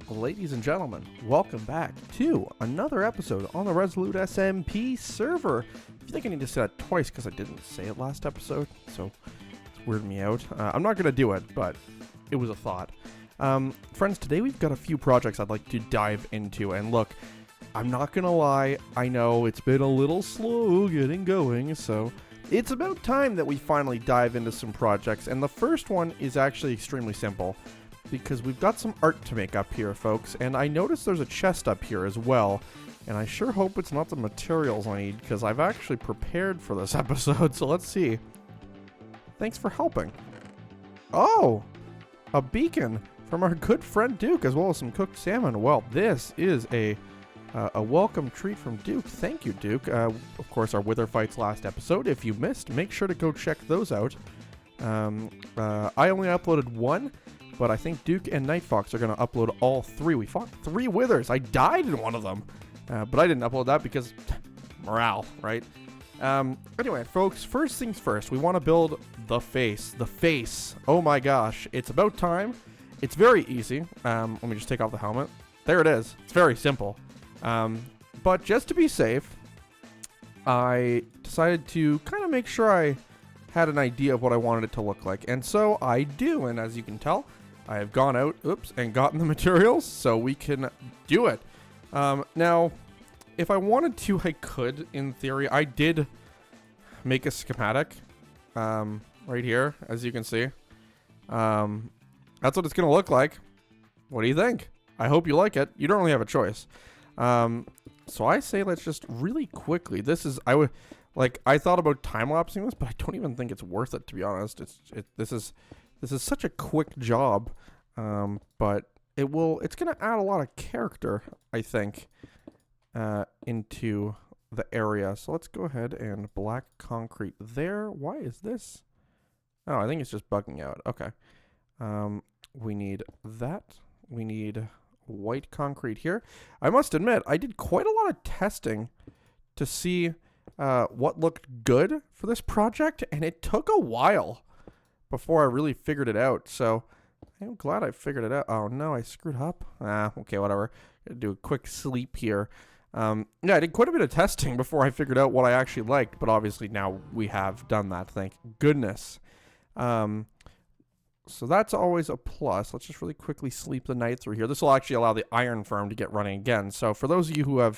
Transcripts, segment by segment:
Ladies and gentlemen, welcome back to another episode on the Resolute SMP server. I feel like I need to say that twice because I didn't say it last episode, so it's weirding me out. I'm not going to do it, but it was a thought. Friends, today we've got a few projects I'd like to dive into, and look, I'm not going to lie, I know it's been a little slow getting going, so it's about time that we finally dive into some projects, and the first one is actually extremely simple. Because we've got some art to make up here, folks, and I noticed there's a chest up here as well, and I sure hope it's not the materials I need, because I've actually prepared for this episode, so let's see. Thanks for helping. Oh! A beacon from our good friend Duke, as well as some cooked salmon. Well, this is a welcome treat from Duke. Thank you, Duke. Of course, our Wither Fights last episode. If you missed, make sure to go check those out. I only uploaded one, but I think Duke and KnightFox are going to upload all three. We fought 3 withers. I died in one of them. But I didn't upload that because morale, right? Anyway, folks, first things first. We want to build the face. The face. Oh my gosh. It's about time. It's very easy. Let me just take off the helmet. There it is. It's very simple. But just to be safe, I decided to kind of make sure I had an idea of what I wanted it to look like. And so I do. And as you can tell, I have gone out, and gotten the materials so we can do it. Now, if I wanted to, I could, in theory. I did make a schematic right here, as you can see. That's what it's going to look like. What do you think? I hope you like it. You don't really have a choice. So I say let's just really quickly. I thought about time-lapsing this, but I don't even think it's worth it, to be honest. This is such a quick job, but it's going to add a lot of character, I think, into the area. So let's go ahead and black concrete there. Why is this? Oh, I think it's just bugging out. Okay. We need that. We need white concrete here. I must admit, I did quite a lot of testing to see what looked good for this project, and it took a while before I really figured it out. So I'm glad I figured it out. Oh no, I screwed up. Okay, whatever. Gotta do a quick sleep here. Yeah, I did quite a bit of testing before I figured out what I actually liked, but obviously now we have done that, thank goodness. So that's always a plus. Let's just really quickly sleep the night through here. This will actually allow the iron farm to get running again. So for those of you who have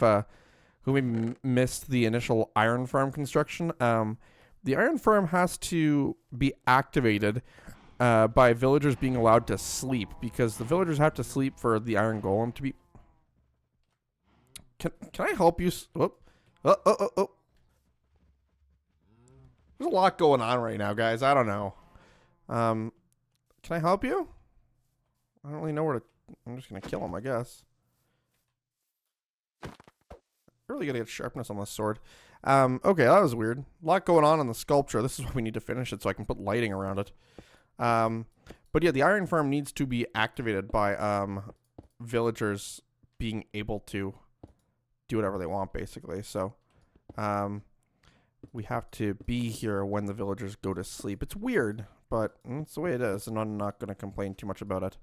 who maybe missed the initial iron farm construction, the iron farm has to be activated by villagers being allowed to sleep, because the villagers have to sleep for the iron golem to be... Can I help you? Oh. There's a lot going on right now, guys. I don't know. Can I help you? I don't really know where to... I'm just going to kill him, I guess. Really got to get sharpness on this sword. Okay, that was weird. A lot going on the sculpture. This is why we need to finish it so I can put lighting around it. But yeah, the iron farm needs to be activated by villagers being able to do whatever they want, basically. So we have to be here when the villagers go to sleep. It's weird, but it's the way it is, and I'm not going to complain too much about it.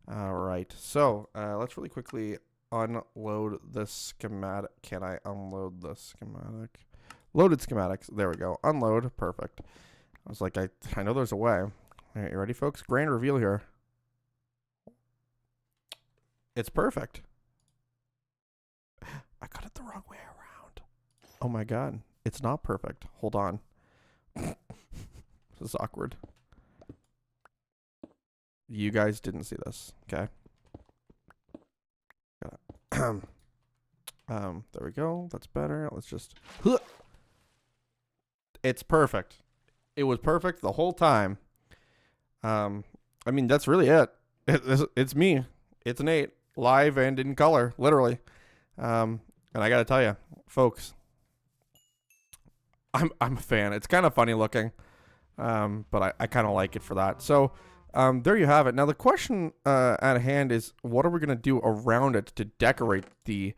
All right, so let's really quickly unload the schematic. Can I unload the schematic? Loaded schematics. There we go. Unload. Perfect. I was like, I know there's a way. All right, you ready, folks? Grand reveal here. It's perfect. I got it the wrong way around. Oh my god. It's not perfect. Hold on. This is awkward. You guys didn't see this. Okay. There we go. That's better. Let's just... It's perfect. It was perfect the whole time. I mean, that's really it. It's me. It's Nate. Live and in color. Literally. And I gotta tell you, folks, I'm a fan. It's kind of funny looking. But I kind of like it for that. So... there you have it. Now the question at hand is, what are we going to do around it to decorate the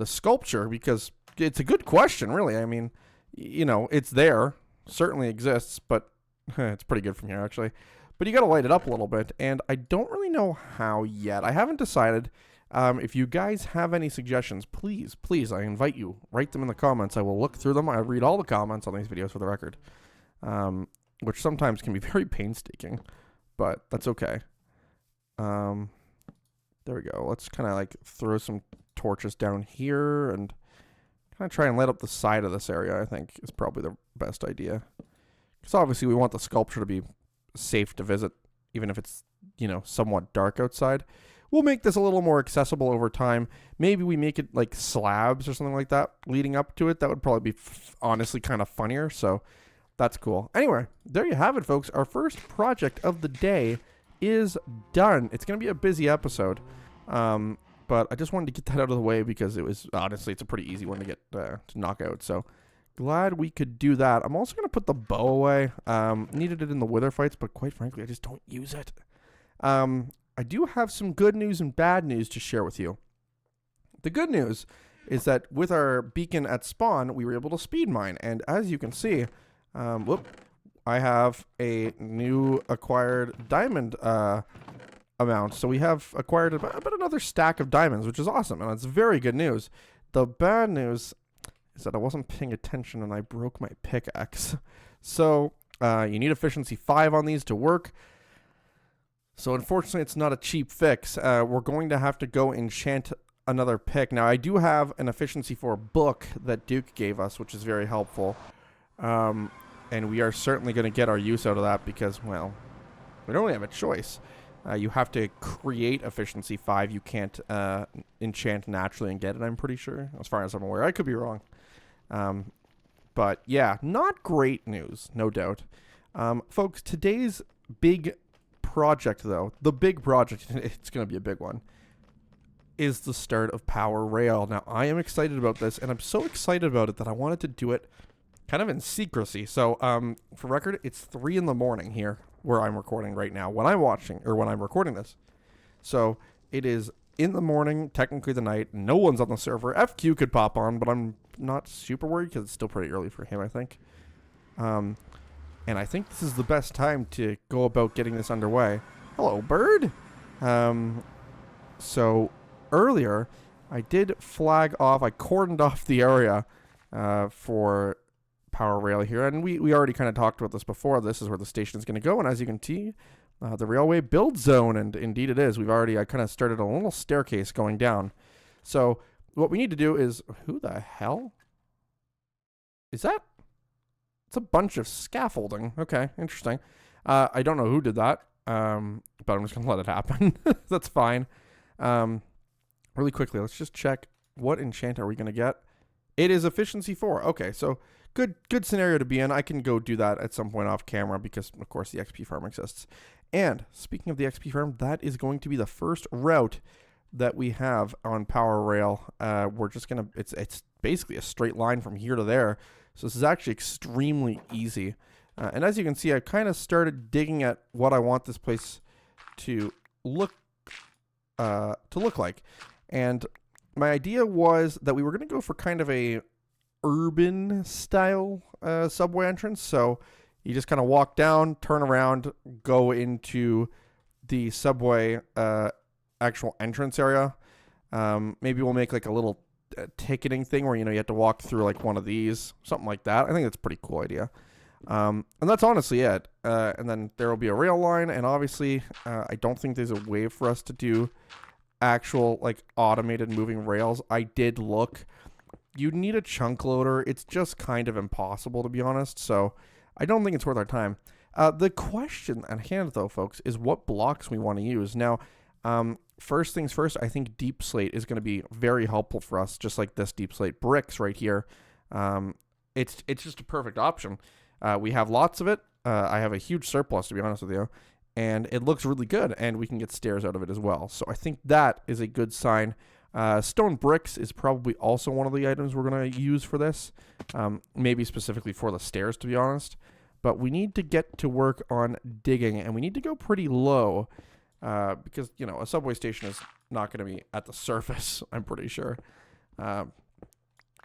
sculpture? Because it's a good question, really. I mean, you know, it's there, certainly exists, but it's pretty good from here, actually. But you got to light it up a little bit, and I don't really know how yet. I haven't decided. If you guys have any suggestions, please, I invite you, write them in the comments. I will look through them. I read all the comments on these videos for the record, which sometimes can be very painstaking, but that's okay. There we go. Let's kind of like throw some torches down here and kind of try and light up the side of this area, I think is probably the best idea. Because obviously we want the sculpture to be safe to visit, even if it's, you know, somewhat dark outside. We'll make this a little more accessible over time. Maybe we make it like slabs or something like that leading up to it. That would probably be honestly kind of funnier. So that's cool. Anyway, there you have it, folks. Our first project of the day is done. It's going to be a busy episode. But I just wanted to get that out of the way because it was, honestly, it's a pretty easy one to get to knock out. So glad we could do that. I'm also going to put the bow away. Needed it in the wither fights, but quite frankly, I just don't use it. I do have some good news and bad news to share with you. The good news is that with our beacon at spawn, we were able to speed mine. And as you can see, I have a new acquired diamond amount. So we have acquired about another stack of diamonds, which is awesome. And it's very good news. The bad news is that I wasn't paying attention and I broke my pickaxe. So you need efficiency 5 on these to work. So unfortunately, it's not a cheap fix. We're going to have to go enchant another pick. Now, I do have an efficiency 4 book that Duke gave us, which is very helpful. And we are certainly going to get our use out of that because, well, we don't really have a choice. You have to create efficiency 5. You can't enchant naturally and get it, I'm pretty sure, as far as I'm aware. I could be wrong. But, yeah, not great news, no doubt. Folks, today's big project, though, the big project, it's going to be a big one, is the start of POWERail. Now, I am excited about this, and I'm so excited about it that I wanted to do it kind of in secrecy. So, for record, it's 3 in the morning here where I'm recording right now when I'm recording this. So, it is in the morning, technically the night. No one's on the server. FQ could pop on, but I'm not super worried because it's still pretty early for him, I think. And I think this is the best time to go about getting this underway. Hello, bird. So earlier, I did flag off. I cordoned off the area for POWERail here, and we already kind of talked about this before. This is where the station is going to go, and as you can see, the railway build zone, and indeed it is. I kind of started a little staircase going down. So what we need to do is, who the hell is that? It's a bunch of scaffolding. Okay, interesting. I don't know who did that, but I'm just going to let it happen. That's fine. Really quickly, let's just check what enchant are we going to get. It is efficiency 4. Okay, so good scenario to be in. I can go do that at some point off camera because, of course, the XP farm exists. And speaking of the XP farm, that is going to be the first route that we have on POWERail. We're just going to, it's basically a straight line from here to there. So this is actually extremely easy. And as you can see, I kind of started digging at what I want this place to look like. And my idea was that we were going to go for kind of a urban style subway entrance. So you just kind of walk down, turn around, go into the subway actual entrance area. Maybe we'll make like a little ticketing thing where, you know, you have to walk through like one of these, something like that. I think that's a pretty cool idea. And that's honestly it. And then there will be a rail line, and obviously I don't think there's a way for us to do actual like automated moving rails. I did look. You'd need a chunk loader. It's just kind of impossible, to be honest. So I don't think it's worth our time. The question at hand, though, folks, is what blocks we want to use. Now, first things first, I think deep slate is going to be very helpful for us, just like this deep slate bricks right here. It's just a perfect option. We have lots of it. I have a huge surplus, to be honest with you, and it looks really good, and we can get stairs out of it as well. So I think that is a good sign. Stone bricks is probably also one of the items we're going to use for this, maybe specifically for the stairs, to be honest. But we need to get to work on digging, and we need to go pretty low because, you know, a subway station is not going to be at the surface, I'm pretty sure.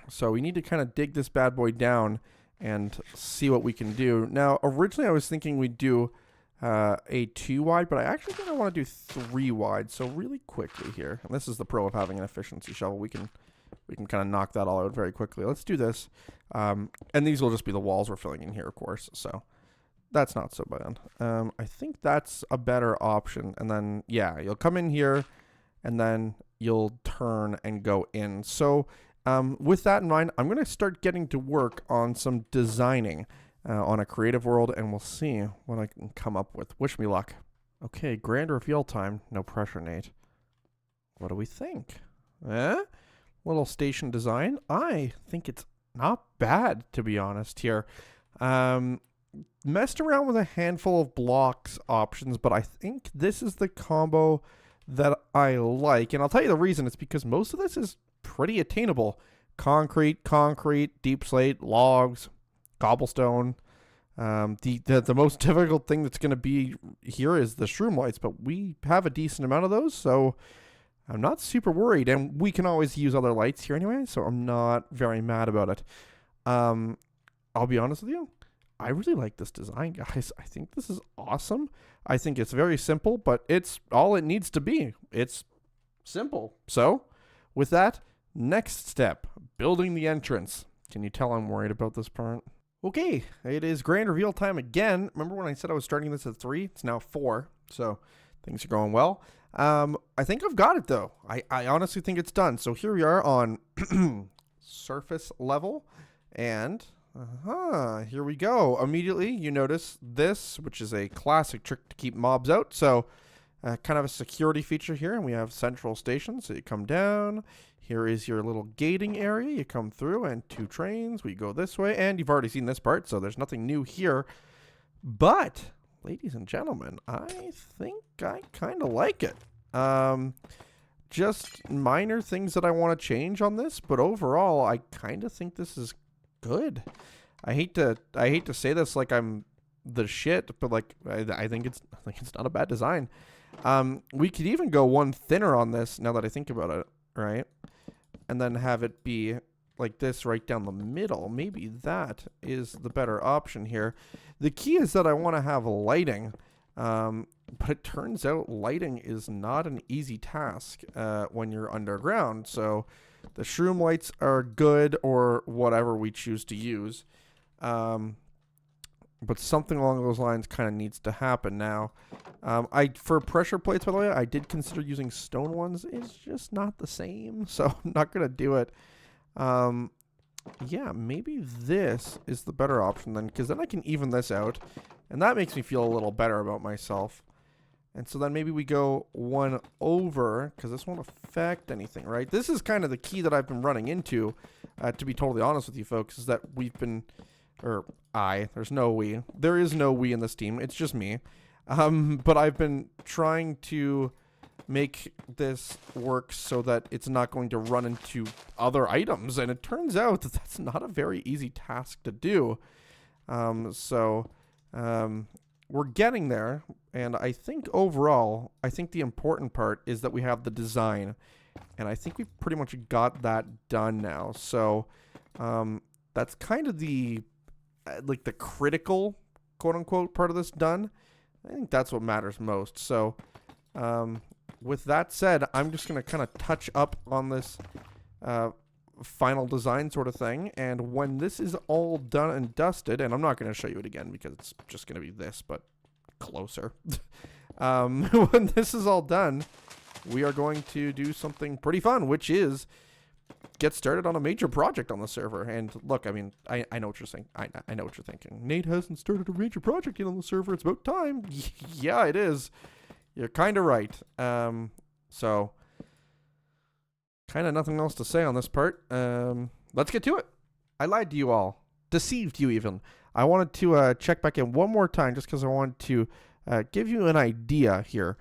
So we need to kind of dig this bad boy down and see what we can do. Now, originally I was thinking we'd do a 2 wide, but I actually think I want to do 3 wide. So really quickly here, and this is the pro of having an efficiency shovel. We can kind of knock that all out very quickly. Let's do this. And these will just be the walls we're filling in here, of course. So that's not so bad. I think that's a better option. And then, yeah, you'll come in here and then you'll turn and go in. So with that in mind, I'm going to start getting to work on some designing on a creative world, and we'll see what I can come up with. Wish me luck. Okay, grand reveal time. No pressure, Nate. What do we think? Little station design. I think it's not bad, to be honest here. Messed around with a handful of blocks options, but I think this is the combo that I like. And I'll tell you the reason. It's because most of this is pretty attainable. Concrete, deep slate, logs, cobblestone. The most difficult thing that's going to be here is the shroom lights, but we have a decent amount of those, so I'm not super worried, and we can always use other lights here anyway, so I'm not very mad about it. I'll be honest with you, I really like this design, guys. I think this is awesome. I think it's very simple, but it's all it needs to be. It's simple. So, with that, next step, building the entrance. Can you tell I'm worried about this part? Okay, it is grand reveal time again. Remember when I said I was starting this at 3? It's now 4, so things are going well. I think I've got it, though. I honestly think it's done. So here we are on surface level, and here we go. Immediately, you notice this, which is a classic trick to keep mobs out. So kind of a security feature here, and we have central station. So you come down. Here is your little gating area. You come through, and 2 trains. We go this way, and you've already seen this part, so there's nothing new here. But, ladies and gentlemen, I think I kind of like it. Just minor things that I want to change on this, but overall, I kind of think this is good. I hate to say this like I'm the shit, but like I think it's not a bad design. We could even go one thinner on this now that I think about it, right? And then have it be like this right down the middle. Maybe that is the better option here. The key is that I want to have lighting, but it turns out lighting is not an easy task when you're underground. So the shroom lights are good, or whatever we choose to use. But something along those lines kind of needs to happen now. For pressure plates, by the way, I did consider using stone ones. It's just not the same, so I'm not going to do it. Yeah, maybe this is the better option then, because then I can even this out, and that makes me feel a little better about myself. And so then maybe we go one over, because this won't affect anything, right? This is kind of the key that I've been running into, to be totally honest with you folks, is that we've been... there's no we. There is no we in this team. It's just me. But I've been trying to make this work so that it's not going to run into other items. And it turns out that that's not a very easy task to do. We're getting there. And I think overall, I think the important part is that we have the design. And I think we've pretty much got that done now. So that's kind of the... like the critical quote-unquote part of this done. I think that's what matters most. So with that said, I'm just going to kind of touch up on this final design sort of thing, and when this is all done and dusted, and I'm not going to show you it again because it's just going to be this but closer. When this is all done, we are going to do something pretty fun, which is get started on a major project on the server. And look, I mean, I know what you're saying. I know what you're thinking. Nate hasn't started a major project yet on the server. It's about time. Yeah, it is. You're kind of right. So, kind of nothing else to say on this part. Let's get to it. I lied to you all. Deceived you even. I wanted to check back in one more time just because I wanted to give you an idea here.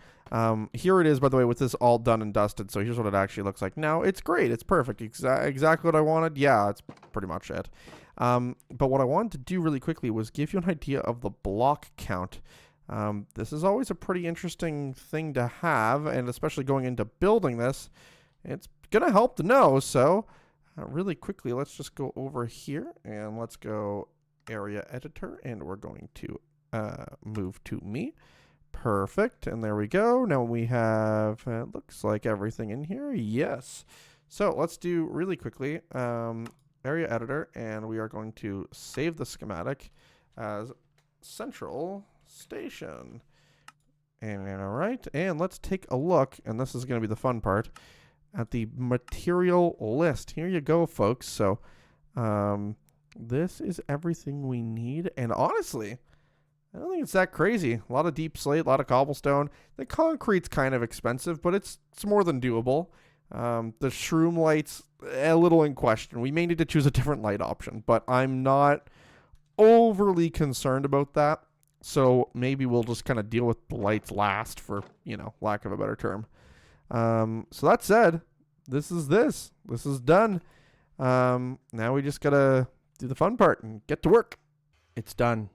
Here it is, by the way, with this all done and dusted. So here's what it actually looks like. Now, it's great. It's perfect. Exactly what I wanted. Yeah, that's pretty much it. But what I wanted to do really quickly was give you an idea of the block count. This is always a pretty interesting thing to have, and especially going into building this, it's going to help to know. So really quickly, let's just go over here, and let's go area editor, and we're going to move to me. Perfect. And there we go. Now we have, looks like everything in here. Yes. So let's do really quickly, area editor, and we are going to save the schematic as central station. And all right. And let's take a look, and this is going to be the fun part, at the material list. Here you go, folks. So, this is everything we need. And honestly, I don't think it's that crazy. A lot of deep slate, a lot of cobblestone. The concrete's kind of expensive, but it's more than doable. The shroom light's a little in question. We may need to choose a different light option, but I'm not overly concerned about that. So maybe we'll just kind of deal with the lights last, for, lack of a better term. So that said, this is done. Now we just gotta do the fun part and get to work. It's done.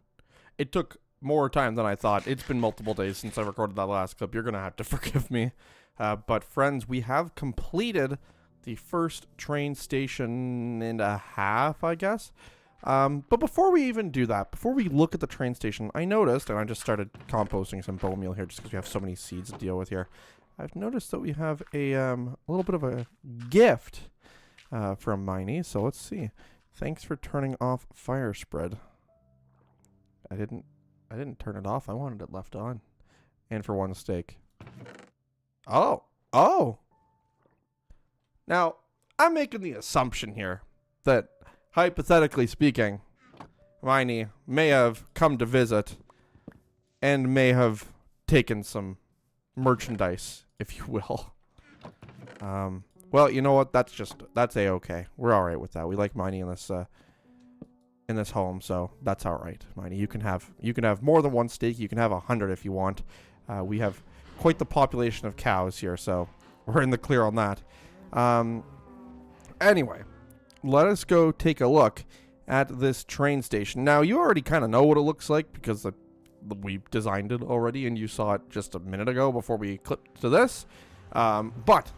It took more time than I thought. It's been multiple days since I recorded that last clip. You're gonna have to forgive me. But friends, we have completed the first train station and a half, I guess. But before we even do that, before we look at the train station, I noticed, and I just started composting some bone meal here just because we have so many seeds to deal with here. I've noticed that we have a little bit of a gift from Miney. So let's see. Thanks for turning off fire spread. I didn't turn it off. I wanted it left on. And for one steak. Oh. Now, I'm making the assumption here that, hypothetically speaking, Miney may have come to visit and may have taken some merchandise, if you will. Well, you know what? That's a-okay. We're all right with that. We like Miney in this home, so that's all right. Miney, you can have more than one steak. You can have 100 if you want. We have quite the population of cows here, so we're in the clear on that. Anyway, let us go take a look at this train station. Now, you already kind of know what it looks like because we designed it already, and you saw it just a minute ago before we clipped to this. But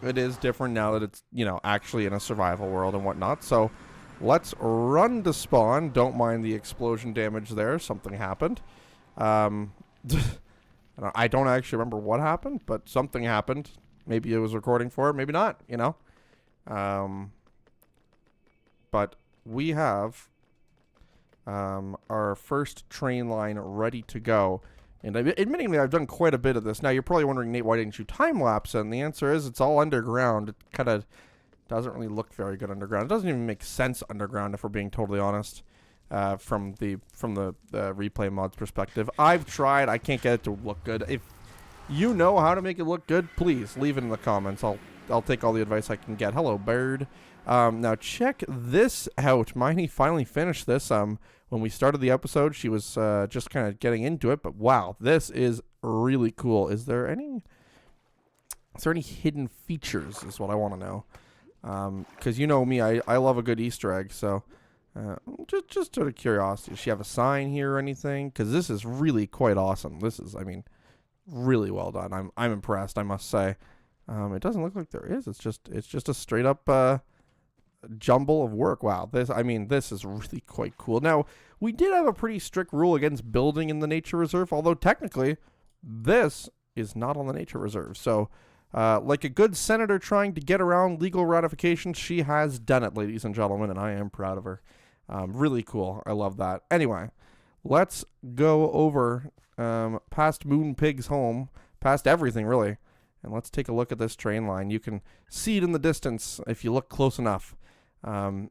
it is different now that it's, actually in a survival world and whatnot. So let's run to spawn. Don't mind the explosion damage there. Something happened. I don't actually remember what happened, but something happened. Maybe it was recording for it, maybe not, But we have our first train line ready to go. And admittingly, I've done quite a bit of this. Now, you're probably wondering, Nate, why didn't you time-lapse it? And the answer is it's all underground. It kind of doesn't really look very good underground. It doesn't even make sense underground, if we're being totally honest, from the replay mod's perspective. I've tried. I can't get it to look good. If you know how to make it look good, please leave it in the comments. I'll take all the advice I can get. Hello, bird. Now, check this out. Miney finally finished this. When we started the episode, she was just kind of getting into it. But wow, this is really cool. Is there any hidden features is what I want to know. Because you know me, I love a good Easter egg. So just out of curiosity, does she have a sign here or anything? Because this is really quite awesome. This is, really well done. I'm impressed, I must say. It doesn't look like there is. It's just a straight up jumble of work. Wow, this is really quite cool. Now, we did have a pretty strict rule against building in the nature reserve, although technically this is not on the nature reserve. So, like a good senator trying to get around legal ratification, she has done it, ladies and gentlemen, and I am proud of her. Really cool. I love that. Anyway, let's go over past Moon Pig's home, past everything really, and let's take a look at this train line. You can see it in the distance if you look close enough. And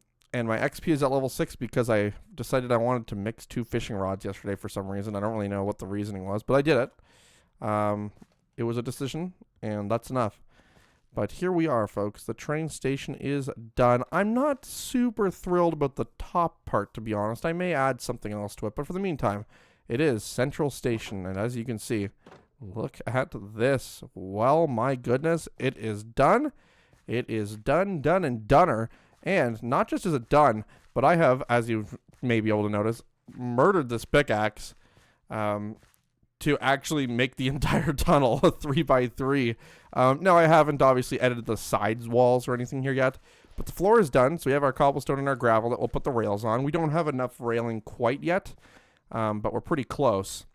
my XP is at level 6 because I decided I wanted to mix 2 fishing rods yesterday for some reason. I don't really know what the reasoning was, but I did it. It was a decision, and that's enough. But here we are, folks. The train station is done. I'm not super thrilled about the top part, to be honest. I may add something else to it, but for the meantime, it is Central Station, and as you can see, look at this. Well, my goodness, it is done. It is done, and doner. And not just is it done, but I have, as you may be able to notice, murdered this pickaxe to actually make the entire tunnel a 3x3. Now, I haven't obviously edited the sides walls or anything here yet, but the floor is done. So we have our cobblestone and our gravel that we'll put the rails on. We don't have enough railing quite yet. but we're pretty close.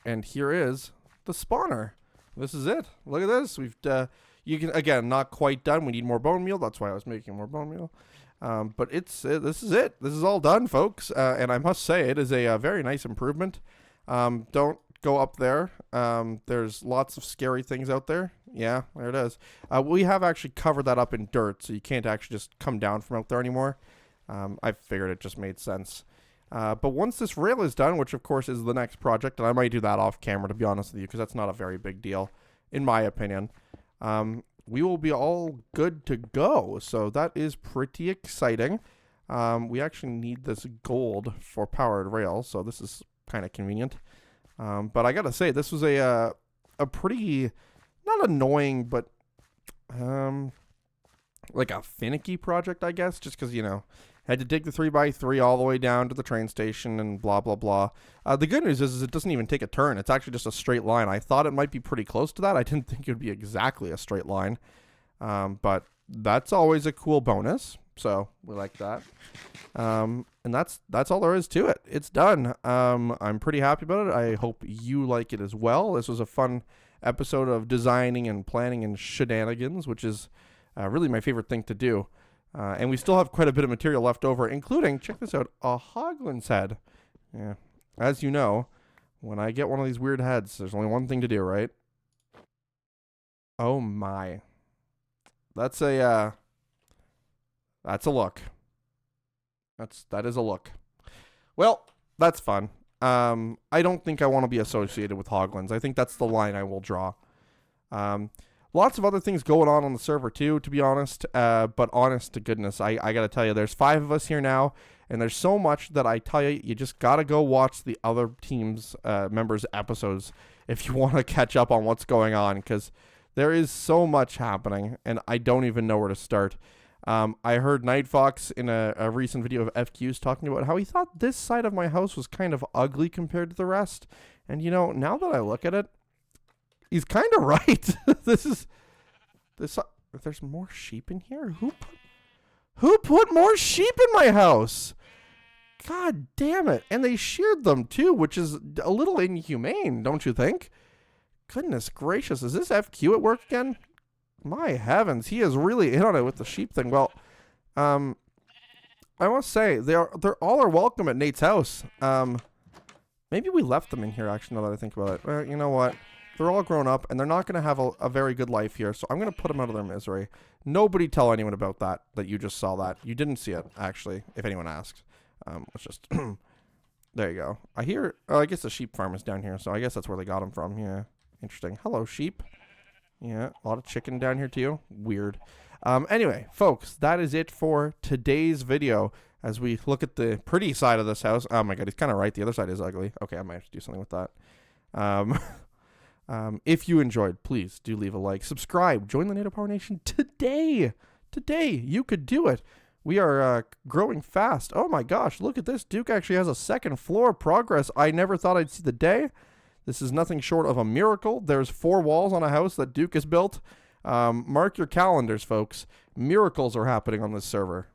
And here is the spawner. This is it. Look at this. We've you can, again, not quite done. We need more bone meal. That's why I was making more bone meal. But this is it. This is all done, folks. And I must say, it is a very nice improvement. Don't go up there. There's lots of scary things out there. Yeah, there it is. We have actually covered that up in dirt, so you can't actually just come down from out there anymore. I figured it just made sense. But once this rail is done, which of course is the next project, and I might do that off camera to be honest with you, because that's not a very big deal, in my opinion, we will be all good to go. So that is pretty exciting. We actually need this gold for powered rail, so this is kind of convenient. But I gotta say, this was a pretty, not annoying, but like a finicky project, I guess, just because, you know, had to dig the 3x3 all the way down to the train station and blah, blah, blah. The good news is it doesn't even take a turn. It's actually just a straight line. I thought it might be pretty close to that. I didn't think it would be exactly a straight line. But that's always a cool bonus. So we like that. And that's all there is to it. It's done. I'm pretty happy about it. I hope you like it as well. This was a fun episode of designing and planning and shenanigans, which is really my favorite thing to do. And we still have quite a bit of material left over, including, check this out, a Hoglin's head. Yeah. As you know, when I get one of these weird heads, there's only one thing to do, right? Oh my. That's a look. That is a look. Well, that's fun. I don't think I want to be associated with Hoglins. I think that's the line I will draw. Lots of other things going on the server too, to be honest. But honest to goodness, I got to tell you, there's 5 of us here now, and there's so much that I tell you, you just got to go watch the other team's members' episodes if you want to catch up on what's going on, because there is so much happening, and I don't even know where to start. I heard KnightFox in a recent video of FQ's talking about how he thought this side of my house was kind of ugly compared to the rest. And, you know, now that I look at it, he's kind of right. There's more sheep in here? Who put more sheep in my house? God damn it. And they sheared them too, which is a little inhumane, don't you think? Goodness gracious. Is this FQ at work again? My heavens, he is really in on it with the sheep thing. Well, I must say, they're all are welcome at Nate's house. Maybe we left them in here, actually, now that I think about it. Well, you know what? They're all grown up, and they're not going to have a very good life here, so I'm going to put them out of their misery. Nobody tell anyone about that you just saw that. You didn't see it, actually, if anyone asked. Let's just... there you go. I hear... Oh, I guess the sheep farm is down here, so I guess that's where they got them from. Yeah, interesting. Hello, sheep. Yeah, a lot of chicken down here, too. Weird. Anyway, folks, that is it for today's video. As we look at the pretty side of this house... Oh, my God, he's kind of right. The other side is ugly. Okay, I might have to do something with that. If you enjoyed, please do leave a like. Subscribe. Join the Natopower Nation today. Today. You could do it. We are growing fast. Oh my gosh, look at this. Duke actually has a 2nd floor progress. I never thought I'd see the day. This is nothing short of a miracle. There's 4 walls on a house that Duke has built. Mark your calendars, folks. Miracles are happening on this server.